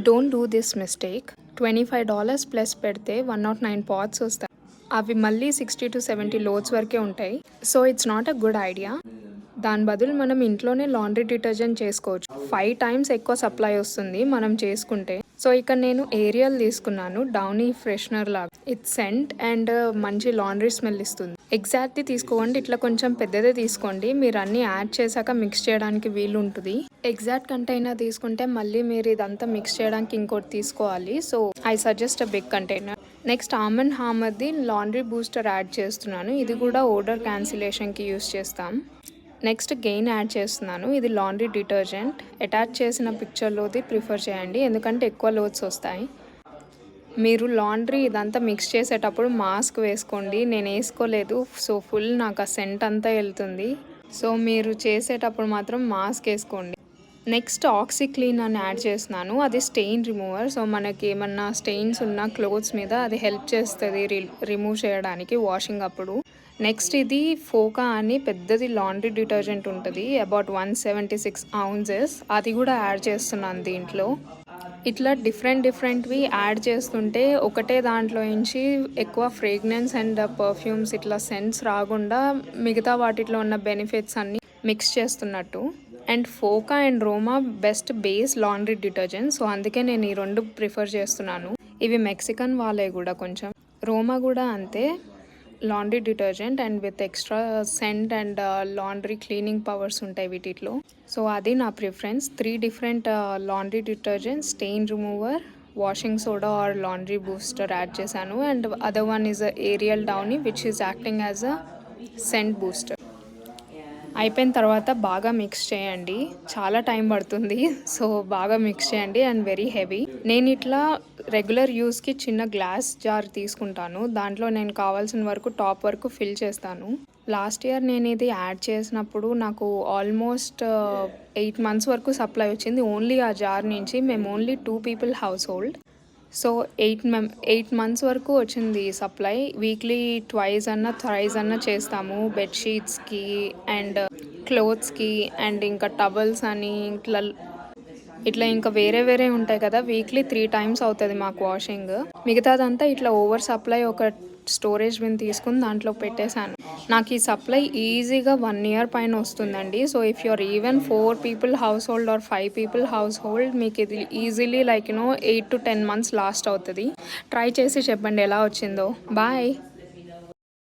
Don't do this mistake. $25 plus పెడితే 109 pots వస్తాయి. అవి మళ్ళీ 60 to 70 లోడ్స్ వరకే ఉంటాయి. So it's not a good idea. దాని బదులు మనం ఇంట్లోనే లాండ్రీ డిటర్జెంట్ చేసుకోవచ్చు. 5 times ఎక్కువ సప్లై వస్తుంది మనం చేసుకుంటే. సో ఇక్కడ నేను ఏరియల్ తీసుకున్నాను, డౌనీ ఫ్రెషనర్ లాగా. ఇట్ సెంట్ అండ్ మంచి లాండ్రీ స్మెల్ ఇస్తుంది. ఎగ్జాక్ట్లీ తీసుకోండి, ఇట్లా కొంచెం పెద్దదే తీసుకోండి. మీరు అన్ని యాడ్ చేశాక మిక్స్ చేయడానికి వీలు ఉంటుంది. ఎగ్జాక్ట్ కంటైనర్ తీసుకుంటే మళ్ళీ మీరు ఇదంతా మిక్స్ చేయడానికి ఇంకోటి తీసుకోవాలి. So I suggest a big container. Next Arm and హామర్ది లాండ్రీ బూస్టర్ యాడ్ చేస్తున్నాను. ఇది కూడా ఓడర్ క్యాన్సిలేషన్కి యూస్ చేస్తాం. నెక్స్ట్ గెయిన్ యాడ్ చేస్తున్నాను. ఇది లాండ్రీ డిటర్జెంట్. అటాచ్ చేసిన పిక్చర్లోది ప్రిఫర్ చేయండి, ఎందుకంటే ఎక్కువ లోడ్స్ వస్తాయి. మీరు లాండ్రీ ఇదంతా మిక్స్ చేసేటప్పుడు మాస్క్ వేసుకోండి. నేను వేసుకోలేదు, సో ఫుల్ నాకు ఆ సెంట్ అంతా వెళ్తుంది. సో మీరు చేసేటప్పుడు మాత్రం మాస్క్ వేసుకోండి. నెక్స్ట్ ఆక్సిక్లీన్ అని యాడ్ చేస్తున్నాను. అది స్టెయిన్ రిమూవర్. సో మనకి ఏమన్నా స్టెయిన్స్ ఉన్న క్లోత్స్ మీద అది హెల్ప్ చేస్తుంది రిమూవ్ చేయడానికి వాషింగ్ అప్పుడు. నెక్స్ట్ ఇది ఫోకా అని పెద్దది లాండ్రీ డిటర్జెంట్ ఉంటుంది, అబౌట్ 176 ounces. అది కూడా యాడ్ చేస్తున్నాను దీంట్లో. ఇట్లా డిఫరెంట్వి యాడ్ చేస్తుంటే ఒకటే దాంట్లో నుంచి ఎక్కువ ఫ్రేగ్రెన్స్ అండ్ పర్ఫ్యూమ్స్ ఇట్లా సెన్స్ రాకుండా మిగతా వాటిలో ఉన్న బెనిఫిట్స్ అన్నీ మిక్స్ చేస్తున్నట్టు. And Foca and Roma best base laundry detergent. So అందుకే నేను ఈ రెండు ప్రిఫర్ చేస్తున్నాను. ఇవి మెక్సికన్ వాళ్ళే కూడా కొంచెం. రోమా కూడా అంతే, laundry detergent and with extra scent and laundry cleaning powers ఉంటాయి వీటిలో. సో అది నా preference. 3 different laundry detergent, stain remover, washing soda or laundry booster add చేశాను. And other one is Ariel Downy which is acting as a scent booster. అయిపోయిన తర్వాత బాగా mix చేయండి, చాలా టైం పడుతుంది. సో బాగా మిక్స్ చేయండి అండ్ వెరీ హెవీ. నేను ఇట్లా రెగ్యులర్ యూస్కి చిన్న గ్లాస్ జార్ తీసుకుంటాను. దాంట్లో నేను కావాల్సిన వరకు టాప్ వరకు ఫిల్ చేస్తాను. లాస్ట్ ఇయర్ నేను ఇది యాడ్ చేసినప్పుడు నాకు ఆల్మోస్ట్ 8 months వరకు సప్లై వచ్చింది ఓన్లీ ఆ జార్ నుంచి. మేము only 2 people house hold. So 8 months వరకు వచ్చింది సప్లై. వీక్లీ ట్వైస్ అన్నా థ్రైస్ అన్నా చేస్తాము, బెడ్షీట్స్కి అండ్ క్లోత్స్కి అండ్ ఇంకా టవల్స్ అని ఇట్లా ఇంకా వేరే ఉంటాయి కదా. వీక్లీ 3 times అవుతుంది మాకు వాషింగ్. మిగతాదంతా ఇట్లా ఓవర్ సప్లై ఒక స్టోరేజ్ బిన్ తీసుకుని దాంట్లో పెట్టేశాను. నాకు ఈ సప్లై ఈజీగా 1 year పైన వస్తుందండి. So if you are even 4 people household or 5 people household, మీకు ఇది ఈజీలీ 8 to 10 months లాస్ట్ అవుతుంది. ట్రై చేసి చెప్పండి ఎలా వచ్చిందో. బాయ్.